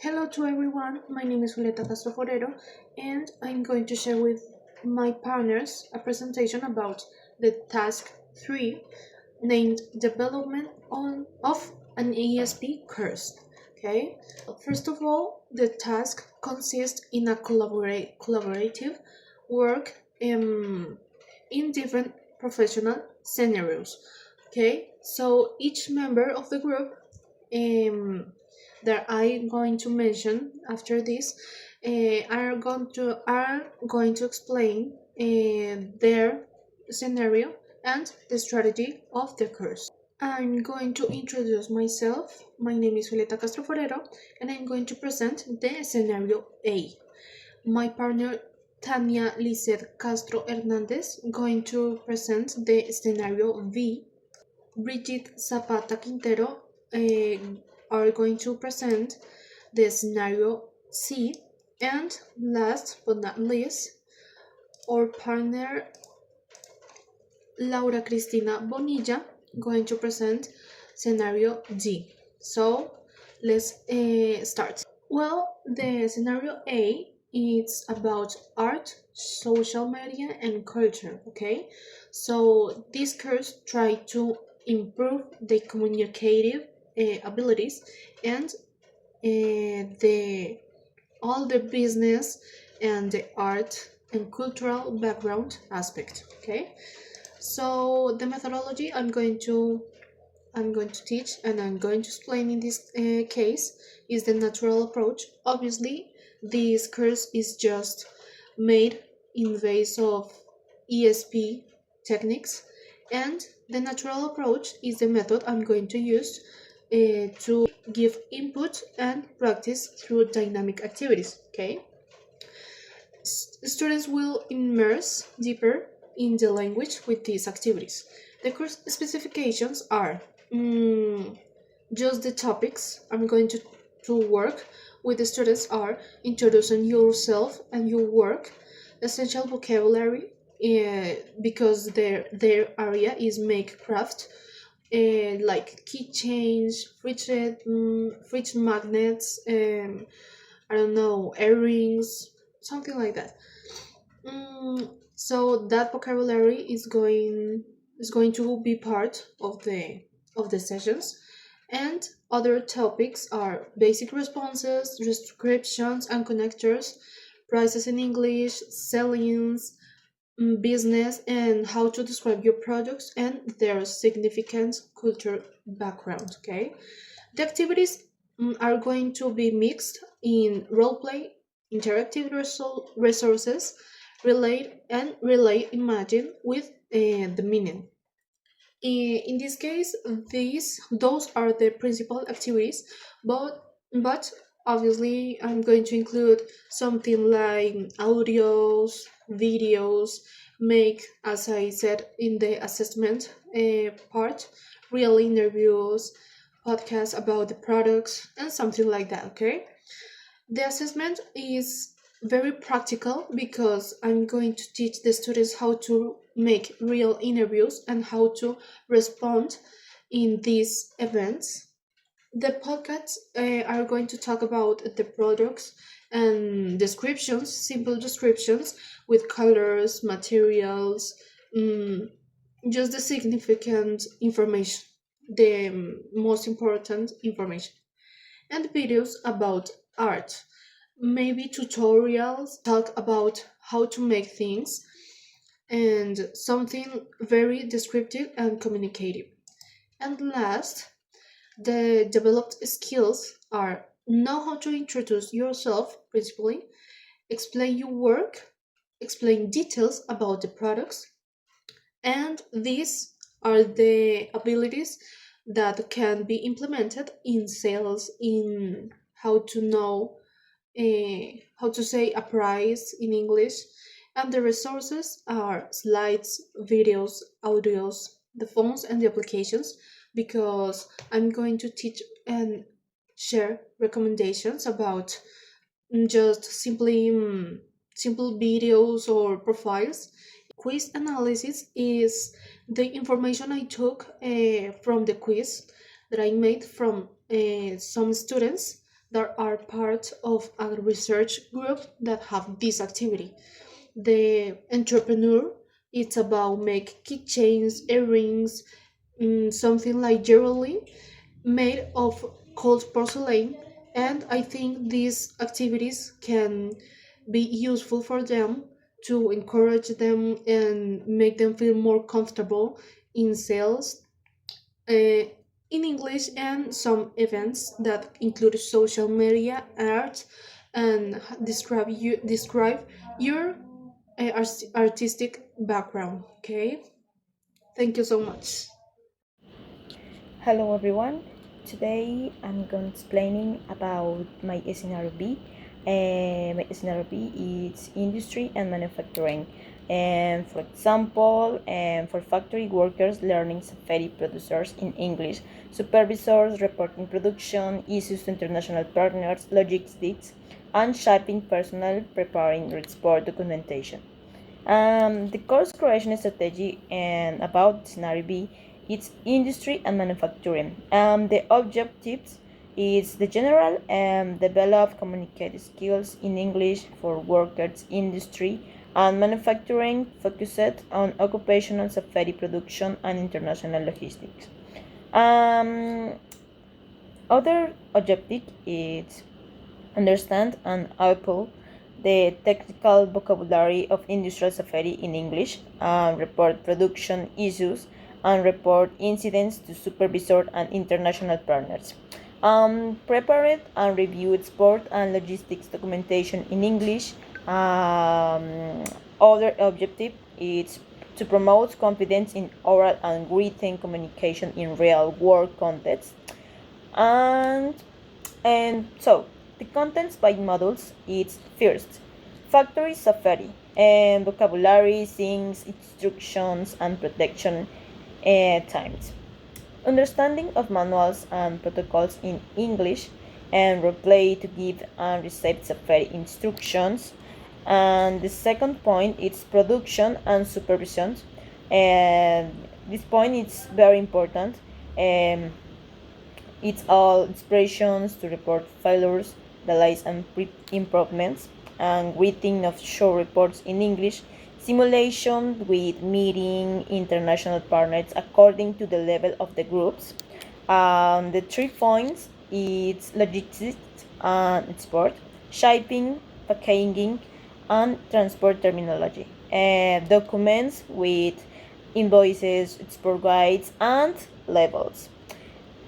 Hello to everyone, my name is Julieta Castro and I'm going to share with my partners a presentation about the task 3 named Development of an ESP course. Okay, first of all, the task consists in a collaborative work in different professional scenarios. Okay, so each member of the group um, that I'm going to mention after this are going to explain their scenario and the strategy of the course. I'm going to introduce myself. My name is Julieta Castro and I'm going to present the scenario A. My partner Tania Lizeth Castro Hernandez going to present the scenario B. Brigitte Zapata Quintero are going to present the scenario C, and last but not least, our partner Laura Cristina Bonilla going to present scenario D. So let's start. Well, the scenario A is about art, social media, and culture. Okay, so this course try to improve the communicative abilities and the all the business and the art and cultural background aspect. Okay, so the methodology I'm going to teach and I'm going to explain in this case is the natural approach. Obviously, this course is just made in base of ESP techniques, and the natural approach is the method I'm going to use to give input and practice through dynamic activities. Okay, students will immerse deeper in the language with these activities. The course specifications are just the topics I'm going to work with the students are introducing yourself and your work, essential vocabulary, because their area is make craft, like keychains, fridge magnets, I don't know, earrings, something like that. So that vocabulary is going to be part of the sessions, and other topics are basic responses, descriptions and connectors, prices in English, sellings, business, and how to describe your products and their significant culture background. Okay, the activities are going to be mixed in role play, interactive resources, relate imagine with the meaning. In this case, those are the principal activities, but obviously I'm going to include something like audios, videos, make, as I said in the assessment part, real interviews, podcasts about the products, and something like that. Okay, the assessment is very practical because I'm going to teach the students how to make real interviews and how to respond in these events. The podcasts are going to talk about the products and descriptions, simple descriptions with colors, materials, just the significant information, the most important information, and videos about art, maybe tutorials, talk about how to make things, and something very descriptive and communicative. And last, the developed skills are know how to introduce yourself principally, explain your work, explain details about the products, and these are the abilities that can be implemented in sales, in how to know how to say a price in English, and the resources are slides, videos, audios, the phones, and the applications, because I'm going to teach and share recommendations about just simply simple videos or profiles. Quiz analysis is the information I took from the quiz that I made from some students that are part of a research group that have this activity. The entrepreneur, it's about make keychains, earrings, something like jewelry made of cold porcelain, and I think these activities can be useful for them to encourage them and make them feel more comfortable in sales in English, and some events that include social media, art, and describe your artistic background. Okay, thank you so much. Hello everyone. Today I'm going to explaining about my scenario B. My scenario B is industry and manufacturing. And for example, for factory workers learning safety producers in English, supervisors reporting production, issues to international partners, logistics, and shipping personnel preparing export documentation. The course creation strategy and about scenario B, it's industry and manufacturing. The objectives is the general develop communicate skills in English for workers industry and manufacturing focused on occupational safety production and international logistics. Um, Other objective is understand and apply the technical vocabulary of industrial safety in English, report production issues, and report incidents to supervisor and international partners. Prepare and review export and logistics documentation in English. Other objective is to promote confidence in oral and written communication in real world context. And so the contents by modules is first factory safety and vocabulary, things, instructions, and protection times. Understanding of manuals and protocols in English and replay to give and receive safety instructions. And the second point is production and supervision. And this point is very important. Um, it's all expressions to report failures, delays, and improvements, and writing of short reports in English, simulation with meeting international partners according to the level of the groups. The 3 points is logistics and export, shipping, packaging, and transport terminology. Documents with invoices, export guides, and labels.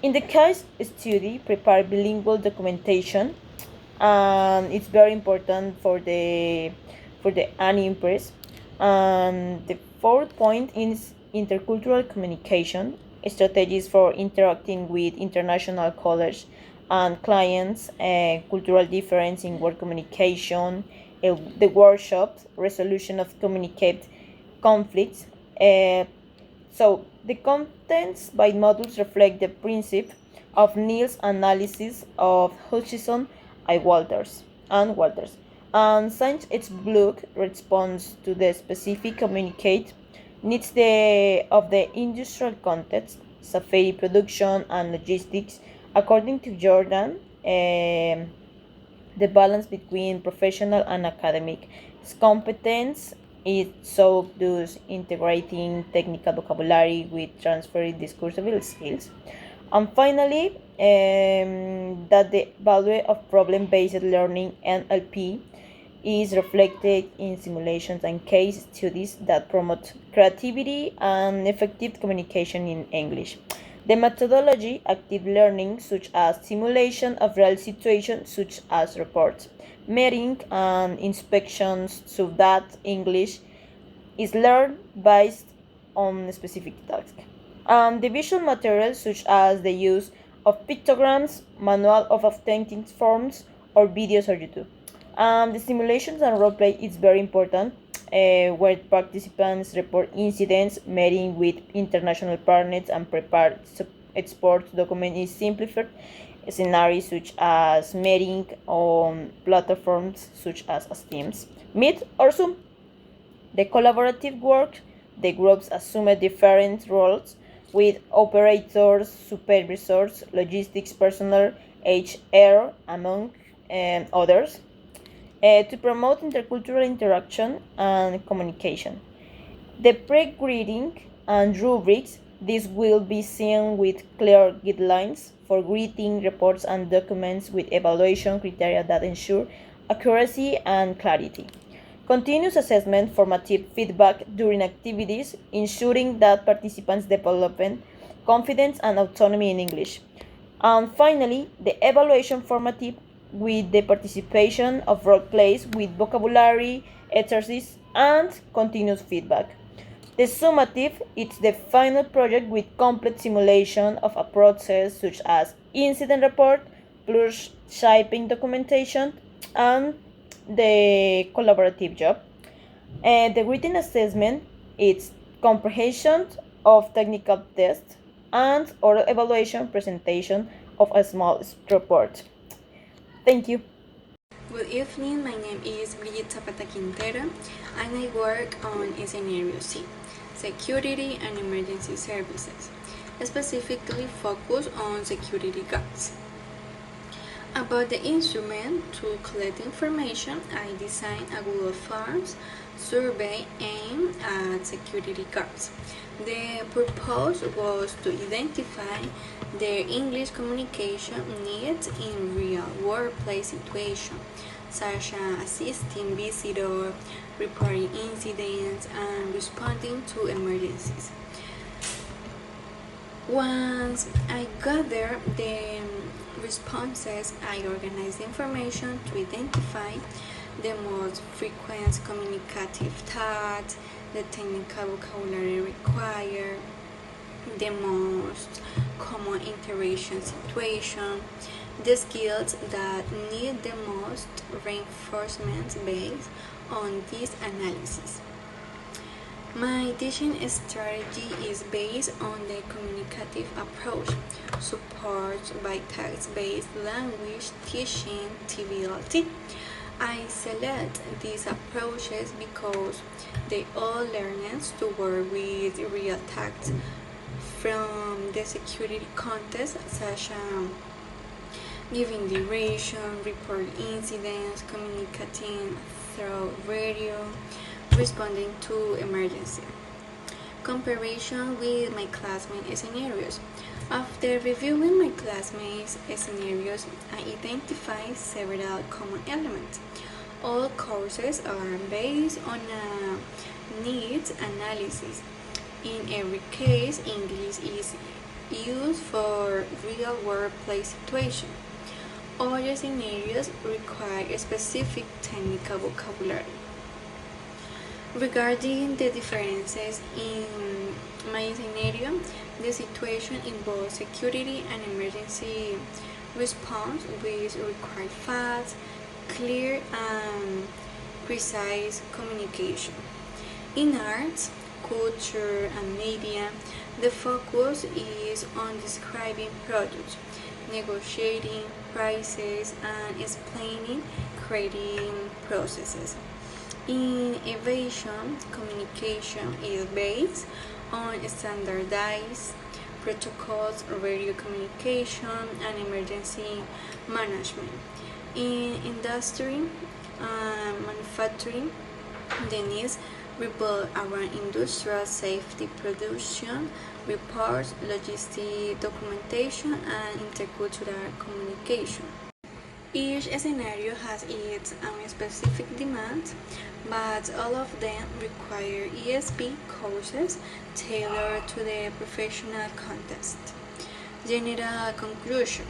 In the case study, prepare bilingual documentation, and it's very important for the unimpressed. And the fourth point is intercultural communication, strategies for interacting with international colleagues and clients, cultural difference in work communication, the workshops, resolution of communicate conflicts. So the contents by modules reflect the principle of Neil's analysis of Hutchison and Walters. And since its book responds to the specific communicate needs of the industrial context, safety production and logistics, according to Jordan, the balance between professional and academic competence is so thus integrating technical vocabulary with transferring discursive skills. And finally, that the value of problem-based learning NLP is reflected in simulations and case studies that promote creativity and effective communication in English. The methodology, active learning, such as simulation of real situations, such as reports, meeting and inspections, so that English is learned based on specific tasks. The visual materials, such as the use of pictograms, manual of authentic forms, or videos on YouTube. The simulations and roleplay is very important, where participants report incidents, meeting with international partners, and prepare export document is simplified. Scenarios such as meeting on platforms such as Teams, Meet, or Zoom. The collaborative work, the groups assume different roles with operators, supervisors, logistics personnel, HR, among others, to promote intercultural interaction and communication. The pre-greeting and rubrics, this will be seen with clear guidelines for greeting reports and documents with evaluation criteria that ensure accuracy and clarity. Continuous assessment, formative feedback during activities, ensuring that participants develop confidence and autonomy in English. And finally, the evaluation formative with the participation of role plays with vocabulary, exercise, and continuous feedback. The summative is the final project with complete simulation of a process such as incident report, plus shaping documentation, and the collaborative job. And the written assessment is comprehension of technical tests and oral evaluation presentation of a small report. Thank you. Good evening, my name is Brigitte Zapata Quintero and I work on Scenario C, Security and Emergency Services, specifically focused on security guards. About the instrument to collect information, I designed a Google Forms survey aimed at security guards. The purpose was to identify their English communication needs in real workplace situations, such as assisting visitors, reporting incidents, and responding to emergencies. Once I gather the responses, I organize the information to identify the most frequent communicative tasks, the technical vocabulary required, the most common interaction situation, the skills that need the most reinforcement based on this analysis. My teaching strategy is based on the communicative approach, supported by text-based language teaching (TBLT). I select these approaches because they all learn us to work with real text from the security context, such as giving duration, report incidents, communicating through radio, responding to emergency. Comparison with my classmates' scenarios. After reviewing my classmates' scenarios, I identify several common elements. All courses are based on a needs analysis. In every case, English is used for real workplace situations. All scenarios require a specific technical vocabulary. Regarding the differences in my scenario, the situation involves security and emergency response, which require fast, clear, and precise communication. In arts, culture, and media, the focus is on describing products, negotiating prices, and explaining creating processes. In aviation, communication is based on standardized protocols, radio communication, and emergency management. In industry and manufacturing, the needs revolve around industrial safety production, reports, logistic documentation, and intercultural communication. Each scenario has its own specific demands, but all of them require ESP courses tailored to the professional context. General conclusion.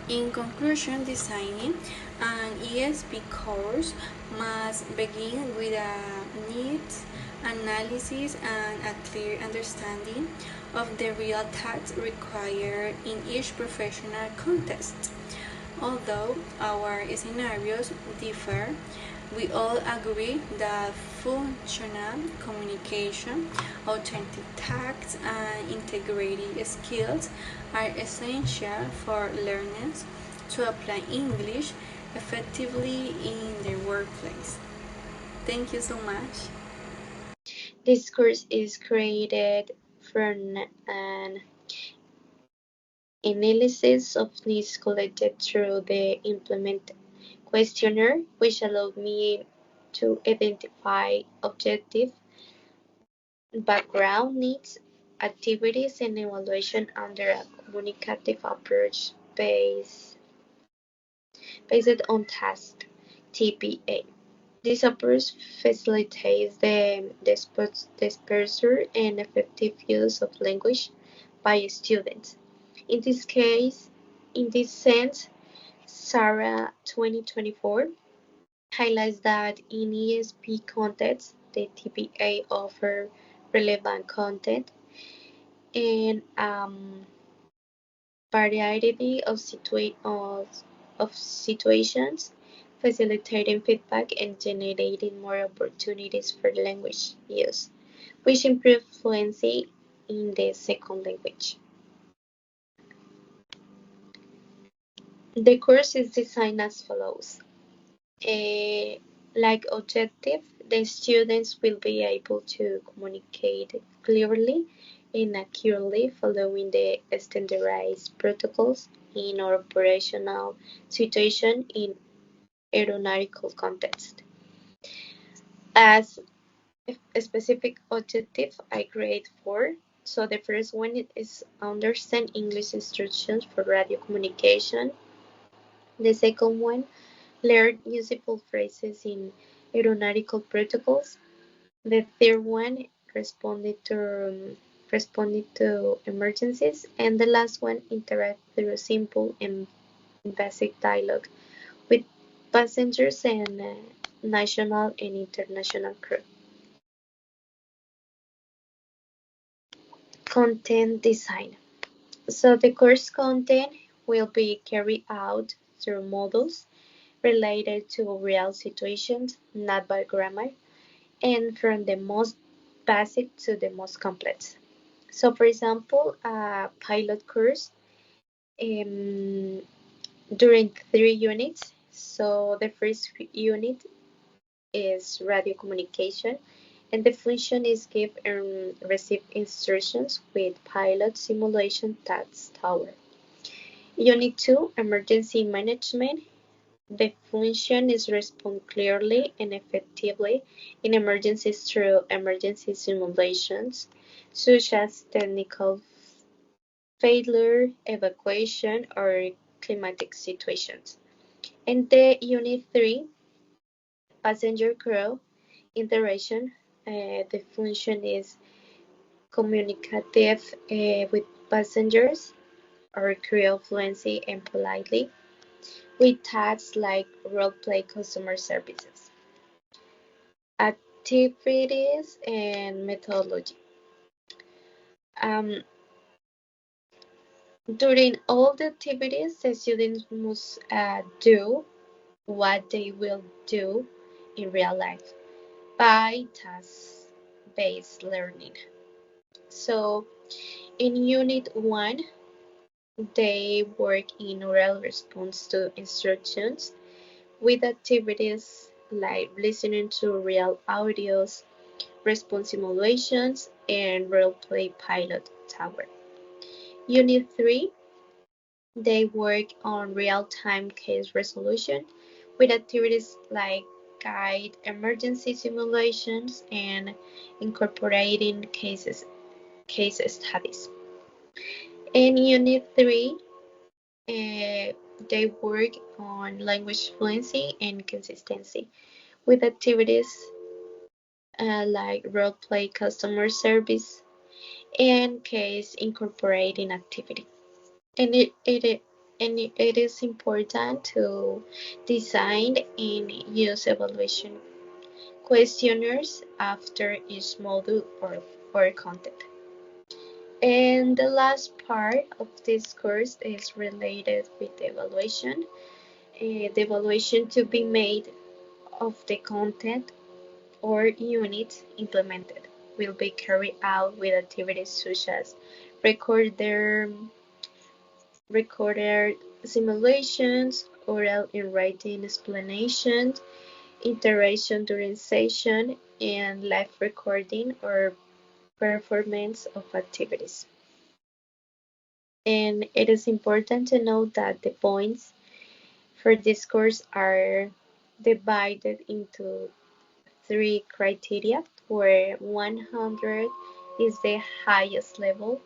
In conclusion, designing an ESP course must begin with a needs analysis and a clear understanding of the real tasks required in each professional context. Although our scenarios differ, we all agree that functional communication, authentic tact, and integrated skills are essential for learners to apply English effectively in their workplace. Thank you so much. This course is created from an analysis of needs collected through the implement questionnaire, which allowed me to identify objective background needs, activities, and evaluation under a communicative approach based on task (TPA). This approach facilitates the dispersal and effective use of language by students. In this case, in this sense, SARA 2024 highlights that in ESP contexts, the TPA offer relevant content and variety of situations, facilitating feedback and generating more opportunities for language use, which improve fluency in the second language. The course is designed as follows. Like objective, the students will be able to communicate clearly and accurately following the standardized protocols in operational situation in aeronautical context. As a specific objective, I create four. So the first one is understand English instructions for radio communication. The second one, learn useful phrases in aeronautical protocols. The third one, responded to emergencies. And the last one, interact through simple and basic dialogue with passengers and national and international crew. Content design. So the course content will be carried out through modules related to real situations, not by grammar, and from the most basic to the most complex. So, for example, a pilot course um, during 3 units. So, the first unit is radio communication, and the function is give and receive instructions with pilot simulation task tower. Unit 2, emergency management. The function is respond clearly and effectively in emergencies through emergency simulations, such as technical failure, evacuation, or climatic situations. And the Unit 3, passenger crew interaction, the function is communicative with passengers or crew fluency and politely, with tasks like role-play customer services. Activities and methodology. Um, During all the activities, the students must do what they will do in real life by task-based learning. So in Unit 1, they work in oral response to instructions with activities like listening to real audios, response simulations, and role-play pilot tower. Unit 3, they work on real-time case resolution with activities like guide emergency simulations and incorporating case studies. In Unit 3, they work on language fluency and consistency with activities like role-play customer service and case incorporating activity. And it is important to design and use evaluation questionnaires after each module or content. And the last part of this course is related with the evaluation. The evaluation to be made of the content or units implemented will be carried out with activities such as recorder recorded simulations, oral and writing explanations, interaction during session, and live recording or performance of activities. And it is important to note that the points for this course are divided into three criteria, where 100 is the highest level,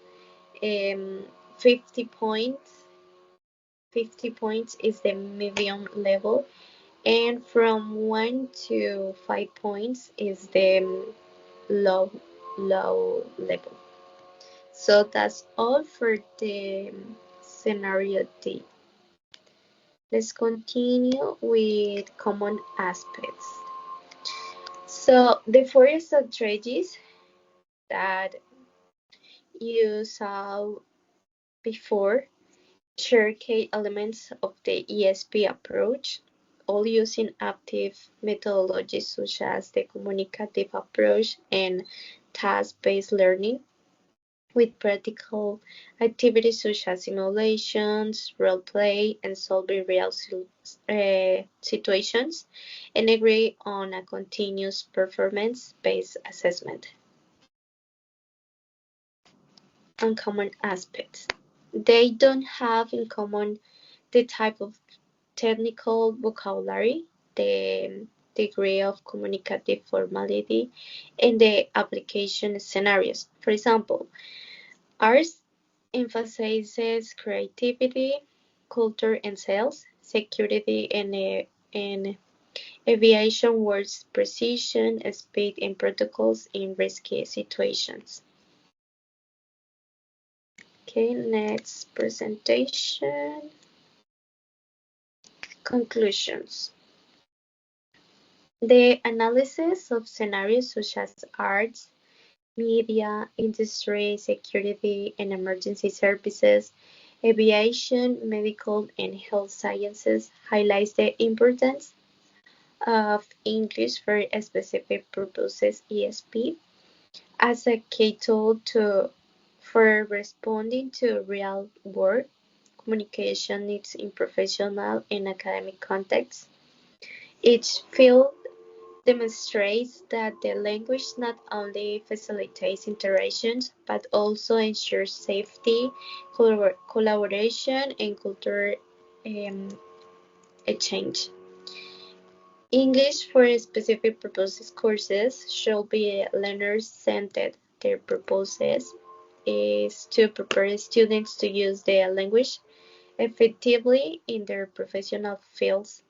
um, 50 points 50 points is the medium level, and from 1 to 5 points is the low level. So that's all for the scenario D. Let's continue with common aspects. So the four strategies that you saw before share key elements of the ESP approach, all using active methodologies such as the communicative approach and task-based learning, with practical activities such as simulations, role play, and solving real situations, and agree on a continuous performance-based assessment. Uncommon aspects. They don't have in common the type of technical vocabulary, the degree of communicative formality, and the application scenarios. For example, ours emphasizes creativity, culture and sales, security and aviation words precision, speed, and protocols in risky situations. Okay, next presentation. Conclusions. The analysis of scenarios such as arts, media, industry, security and emergency services, aviation, medical, and health sciences highlights the importance of English for specific purposes (ESP) as a key tool for responding to real-world communication needs in professional and academic contexts. Each field demonstrates that the language not only facilitates interactions but also ensures safety, collaboration, and cultural um, exchange. English for specific purposes courses should be learner-centered. Their purpose is to prepare students to use the language effectively in their professional fields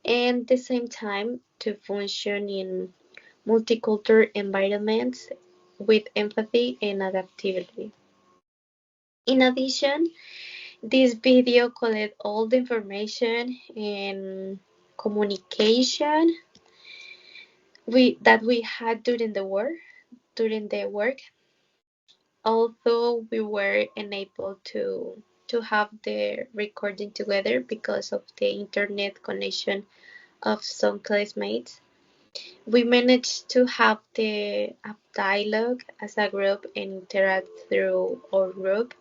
and at the same time to function in multicultural environments with empathy and adaptability. In addition, this video collects all the information and communication that we had during the work, although we were unable to have the recording together because of the internet connection of some classmates. We managed to have the dialogue as a group and interact through our group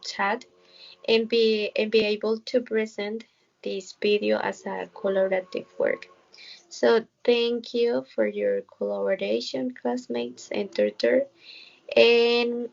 chat, and be able to present this video as a collaborative work. So thank you for your collaboration, classmates and tutor, and